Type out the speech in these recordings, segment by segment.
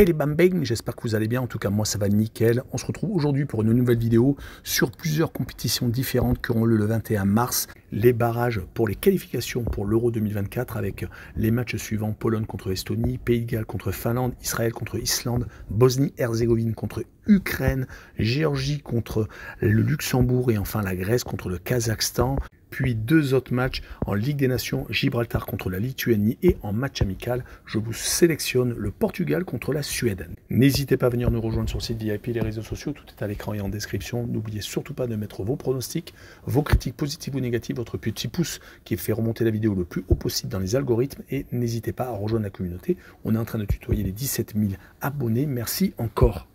Hey les bambins, j'espère que vous allez bien, en tout cas moi ça va nickel. On se retrouve aujourd'hui pour une nouvelle vidéo sur plusieurs compétitions différentes qui auront lieu le 21 mars. Les barrages pour les qualifications pour l'Euro 2024 avec les matchs suivants: Pologne contre Estonie, Pays de Galles contre Finlande, Israël contre Islande, Bosnie-Herzégovine contre Ukraine, Géorgie contre le Luxembourg et enfin la Grèce contre le Kazakhstan. Puis deux autres matchs en Ligue des Nations, Gibraltar contre la Lituanie et en match amical, je vous sélectionne le Portugal contre la Suède. N'hésitez pas à venir nous rejoindre sur le site VIP et les réseaux sociaux, tout est à l'écran et en description. N'oubliez surtout pas de mettre vos pronostics, vos critiques positives ou négatives, votre petit pouce qui fait remonter la vidéo le plus haut possible dans les algorithmes et n'hésitez pas à rejoindre la communauté. On est en train de tutoyer les 17 000 abonnés, merci encore.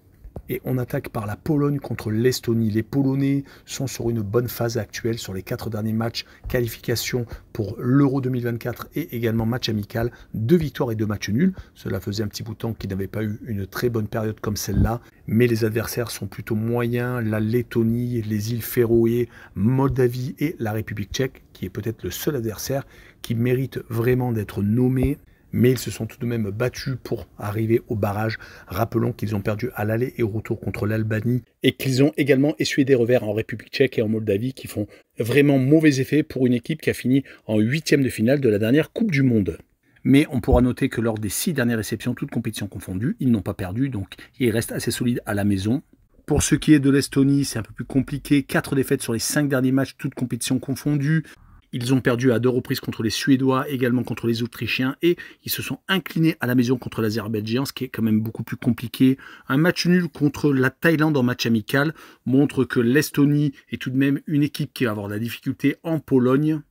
Et on attaque par la Pologne contre l'Estonie. Les Polonais sont sur une bonne phase actuelle sur les 4 derniers matchs, qualification pour l'Euro 2024 et également match amical, 2 victoires et 2 matchs nuls. Cela faisait un petit bout de temps qu'ils n'avaient pas eu une très bonne période comme celle-là, mais les adversaires sont plutôt moyens. La Lettonie, les îles Féroé, Moldavie et la République tchèque, qui est peut-être le seul adversaire qui mérite vraiment d'être nommé. Mais ils se sont tout de même battus pour arriver au barrage. Rappelons qu'ils ont perdu à l'aller et au retour contre l'Albanie et qu'ils ont également essuyé des revers en République tchèque et en Moldavie qui font vraiment mauvais effet pour une équipe qui a fini en 8e de finale de la dernière Coupe du Monde. Mais on pourra noter que lors des 6 dernières réceptions, toutes compétitions confondues, ils n'ont pas perdu, donc ils restent assez solides à la maison. Pour ce qui est de l'Estonie, c'est un peu plus compliqué. 4 défaites sur les 5 derniers matchs, toutes compétitions confondues. Ils ont perdu à 2 reprises contre les Suédois, également contre les Autrichiens, et ils se sont inclinés à la maison contre l'Azerbaïdjan, ce qui est quand même beaucoup plus compliqué. Un match nul contre la Thaïlande en match amical montre que l'Estonie est tout de même une équipe qui va avoir de la difficulté en Pologne.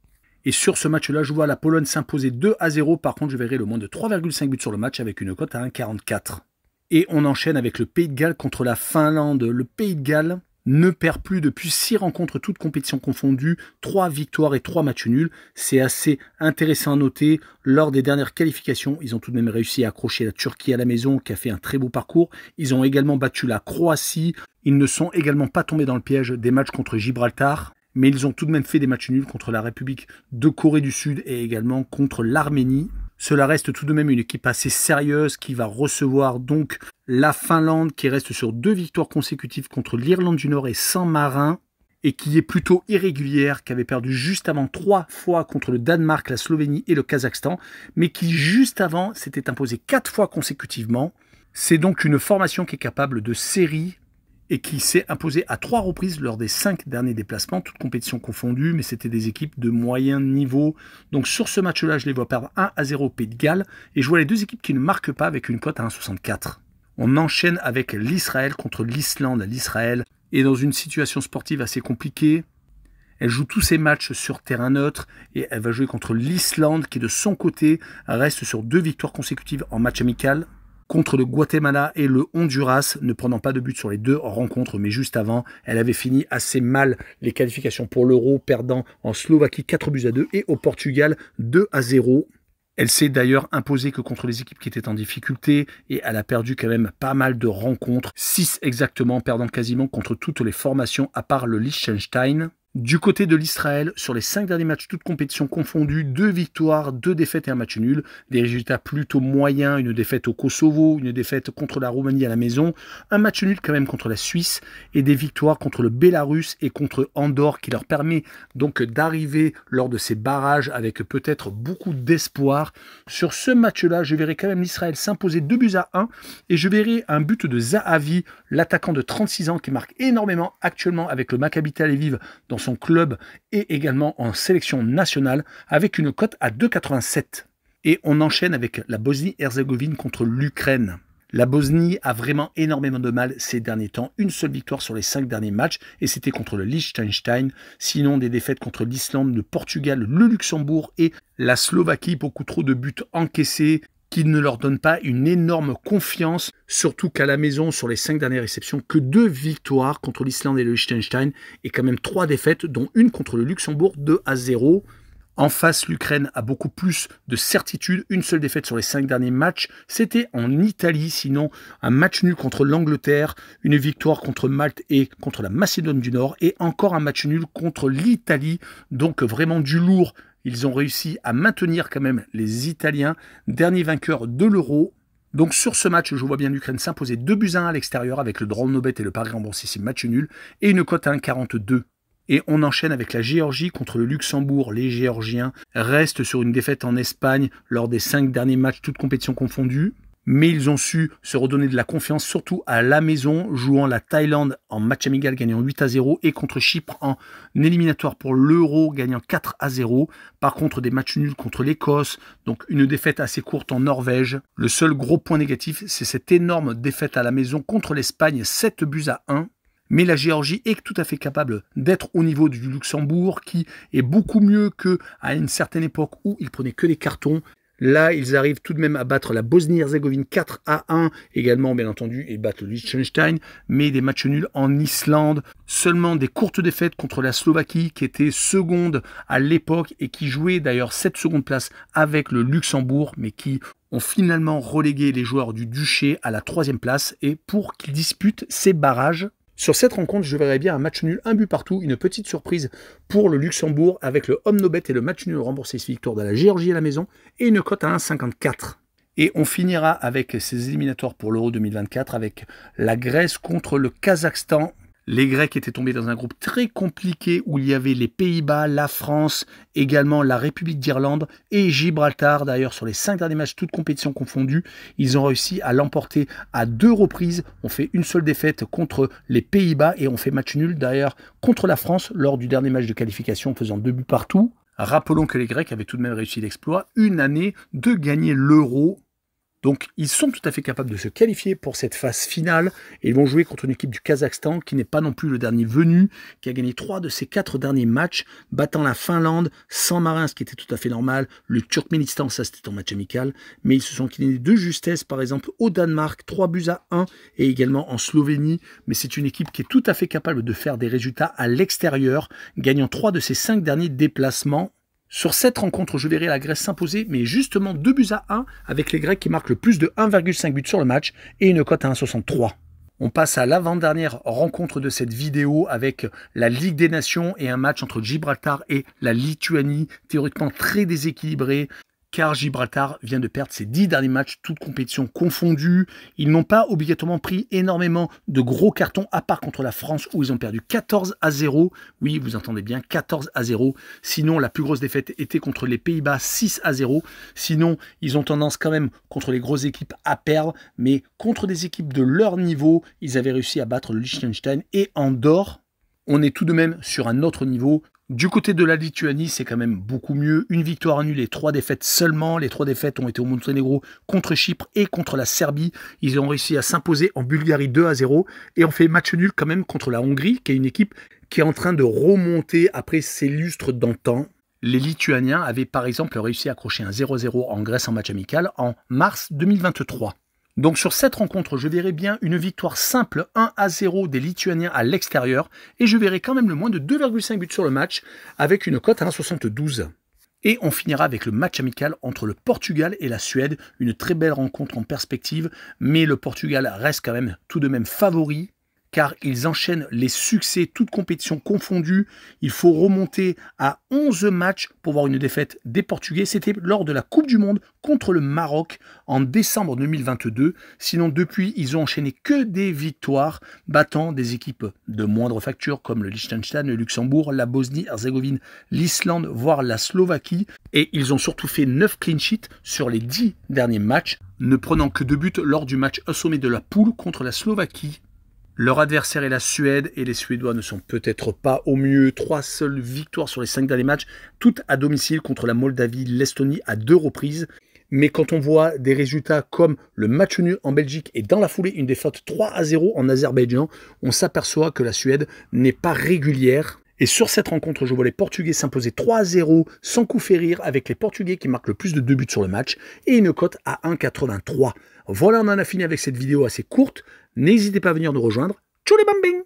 Et sur ce match-là, je vois la Pologne s'imposer 2-0. Par contre, je verrai le moins de 3,5 buts sur le match avec une cote à 1,44. Et on enchaîne avec le Pays de Galles contre la Finlande. Le Pays de Galles ne perd plus depuis 6 rencontres, toutes compétitions confondues, 3 victoires et 3 matchs nuls. C'est assez intéressant à noter. Lors des dernières qualifications, ils ont tout de même réussi à accrocher la Turquie à la maison, qui a fait un très beau parcours. Ils ont également battu la Croatie. Ils ne sont également pas tombés dans le piège des matchs contre Gibraltar, mais ils ont tout de même fait des matchs nuls contre la République de Corée du Sud et également contre l'Arménie. Cela reste tout de même une équipe assez sérieuse qui va recevoir donc la Finlande qui reste sur 2 victoires consécutives contre l'Irlande du Nord et Saint-Marin et qui est plutôt irrégulière, qui avait perdu juste avant 3 fois contre le Danemark, la Slovénie et le Kazakhstan, mais qui juste avant s'était imposé 4 fois consécutivement. C'est donc une formation qui est capable de séries et qui s'est imposée à 3 reprises lors des 5 derniers déplacements, toutes compétitions confondues, mais c'était des équipes de moyen niveau. Donc sur ce match-là, je les vois perdre 1-0 au Pays de Galles, et je vois les 2 équipes qui ne marquent pas avec une cote à 1,64. On enchaîne avec l'Israël contre l'Islande. L'Israël est dans une situation sportive assez compliquée. Elle joue tous ses matchs sur terrain neutre et elle va jouer contre l'Islande qui de son côté reste sur 2 victoires consécutives en match amical, contre le Guatemala et le Honduras, ne prenant pas de but sur les 2 rencontres, mais juste avant, elle avait fini assez mal les qualifications pour l'Euro, perdant en Slovaquie 4-2 et au Portugal 2-0. Elle s'est d'ailleurs imposée que contre les équipes qui étaient en difficulté et elle a perdu quand même pas mal de rencontres, 6 exactement, perdant quasiment contre toutes les formations à part le Liechtenstein. Du côté de l'Israël, sur les 5 derniers matchs, toutes compétitions confondues, 2 victoires, 2 défaites et un match nul. Des résultats plutôt moyens, une défaite au Kosovo, une défaite contre la Roumanie à la maison, un match nul quand même contre la Suisse et des victoires contre le Bélarus et contre Andorre qui leur permet donc d'arriver lors de ces barrages avec peut-être beaucoup d'espoir. Sur ce match-là, je verrai quand même l'Israël s'imposer 2-1 et je verrai un but de Zahavi, l'attaquant de 36 ans qui marque énormément actuellement avec le Maccabi Tel Aviv dans son club et également en sélection nationale avec une cote à 2,87. Et on enchaîne avec la Bosnie-Herzégovine contre l'Ukraine. La Bosnie a vraiment énormément de mal ces derniers temps. Une seule victoire sur les 5 derniers matchs et c'était contre le Liechtenstein. Sinon des défaites contre l'Islande, le Portugal, le Luxembourg et la Slovaquie. Beaucoup trop de buts encaissés qui ne leur donne pas une énorme confiance, surtout qu'à la maison, sur les 5 dernières réceptions, que 2 victoires contre l'Islande et le Liechtenstein, et quand même 3 défaites, dont une contre le Luxembourg, 2-0. En face, l'Ukraine a beaucoup plus de certitude. Une seule défaite sur les 5 derniers matchs, c'était en Italie. Sinon, un match nul contre l'Angleterre, une victoire contre Malte et contre la Macédoine du Nord, et encore un match nul contre l'Italie. Donc vraiment du lourd. Ils ont réussi à maintenir quand même les Italiens, dernier vainqueur de l'Euro. Donc sur ce match, je vois bien l'Ukraine s'imposer 2-1 à l'extérieur avec le draw no bet et le pari remboursé, c'est match nul, et une cote à 1,42. Et on enchaîne avec la Géorgie contre le Luxembourg. Les Géorgiens restent sur une défaite en Espagne lors des 5 derniers matchs, toutes compétitions confondues. Mais ils ont su se redonner de la confiance, surtout à la maison, jouant la Thaïlande en match amical, gagnant 8-0, et contre Chypre en éliminatoire pour l'Euro, gagnant 4-0. Par contre, des matchs nuls contre l'Écosse, donc une défaite assez courte en Norvège. Le seul gros point négatif, c'est cette énorme défaite à la maison contre l'Espagne, 7-1. Mais la Géorgie est tout à fait capable d'être au niveau du Luxembourg, qui est beaucoup mieux qu'à une certaine époque où il prenait que des cartons. Là, ils arrivent tout de même à battre la Bosnie-Herzégovine 4-1, également bien entendu, et battent le Liechtenstein, mais des matchs nuls en Islande, seulement des courtes défaites contre la Slovaquie, qui était seconde à l'époque et qui jouait d'ailleurs cette seconde place avec le Luxembourg, mais qui ont finalement relégué les joueurs du Duché à la 3e place, et pour qu'ils disputent ces barrages. Sur cette rencontre, je verrais bien un match nul, un but partout, une petite surprise pour le Luxembourg avec le home no bet et le match nul remboursé victoire de la Géorgie à la maison et une cote à 1,54. Et on finira avec ces éliminatoires pour l'Euro 2024 avec la Grèce contre le Kazakhstan. Les Grecs étaient tombés dans un groupe très compliqué où il y avait les Pays-Bas, la France, également la République d'Irlande et Gibraltar. D'ailleurs, sur les 5 derniers matchs, toutes compétitions confondues, ils ont réussi à l'emporter à 2 reprises. On fait une seule défaite contre les Pays-Bas et on fait match nul d'ailleurs contre la France lors du dernier match de qualification en faisant 2 buts partout. Rappelons que les Grecs avaient tout de même réussi l'exploit, une année, de gagner l'Euro. Donc, ils sont tout à fait capables de se qualifier pour cette phase finale et ils vont jouer contre une équipe du Kazakhstan qui n'est pas non plus le dernier venu, qui a gagné 3 de ses 4 derniers matchs, battant la Finlande sans marin, ce qui était tout à fait normal, le Turkménistan, ça c'était en match amical, mais ils se sont inclinés de justesse, par exemple au Danemark, 3-1 et également en Slovénie, mais c'est une équipe qui est tout à fait capable de faire des résultats à l'extérieur, gagnant 3 de ses 5 derniers déplacements. Sur cette rencontre, je verrai la Grèce s'imposer, mais justement 2-1 avec les Grecs qui marquent le plus de 1,5 buts sur le match et une cote à 1,63. On passe à l'avant-dernière rencontre de cette vidéo avec la Ligue des Nations et un match entre Gibraltar et la Lituanie, théoriquement très déséquilibré, car Gibraltar vient de perdre ses 10 derniers matchs, toutes compétitions confondues. Ils n'ont pas obligatoirement pris énormément de gros cartons, à part contre la France, où ils ont perdu 14-0. Oui, vous entendez bien, 14-0. Sinon, la plus grosse défaite était contre les Pays-Bas, 6-0. Sinon, ils ont tendance quand même, contre les grosses équipes, à perdre. Mais contre des équipes de leur niveau, ils avaient réussi à battre le Liechtenstein et Andorre. On est tout de même sur un autre niveau. Du côté de la Lituanie, c'est quand même beaucoup mieux. Une victoire nulle et 3 défaites seulement. Les 3 défaites ont été au Monténégro contre Chypre et contre la Serbie. Ils ont réussi à s'imposer en Bulgarie 2-0. Et on fait match nul quand même contre la Hongrie, qui est une équipe qui est en train de remonter après ses lustres d'antan. Les Lituaniens avaient par exemple réussi à accrocher un 0-0 en Grèce en match amical en mars 2023. Donc sur cette rencontre, je verrai bien une victoire simple 1-0 des Lituaniens à l'extérieur et je verrai quand même le moins de 2,5 buts sur le match avec une cote à 1,72. Et on finira avec le match amical entre le Portugal et la Suède, une très belle rencontre en perspective, mais le Portugal reste quand même tout de même favori, car ils enchaînent les succès, toutes compétitions confondues. Il faut remonter à 11 matchs pour voir une défaite des Portugais. C'était lors de la Coupe du Monde contre le Maroc en décembre 2022. Sinon, depuis, ils ont enchaîné que des victoires, battant des équipes de moindre facture comme le Liechtenstein, le Luxembourg, la Bosnie-Herzégovine, l'Islande, voire la Slovaquie. Et ils ont surtout fait 9 clean sheets sur les 10 derniers matchs, ne prenant que 2 buts lors du match au sommet de la poule contre la Slovaquie. Leur adversaire est la Suède et les Suédois ne sont peut-être pas au mieux. 3 seules victoires sur les 5 derniers matchs, toutes à domicile contre la Moldavie, l'Estonie à 2 reprises. Mais quand on voit des résultats comme le match nul en Belgique et dans la foulée une défaite 3-0 en Azerbaïdjan, on s'aperçoit que la Suède n'est pas régulière. Et sur cette rencontre, je vois les Portugais s'imposer 3-0 sans coup férir avec les Portugais qui marquent le plus de 2 buts sur le match et une cote à 1,83. Voilà, on en a fini avec cette vidéo assez courte. N'hésitez pas à venir nous rejoindre. Tchou les bambing!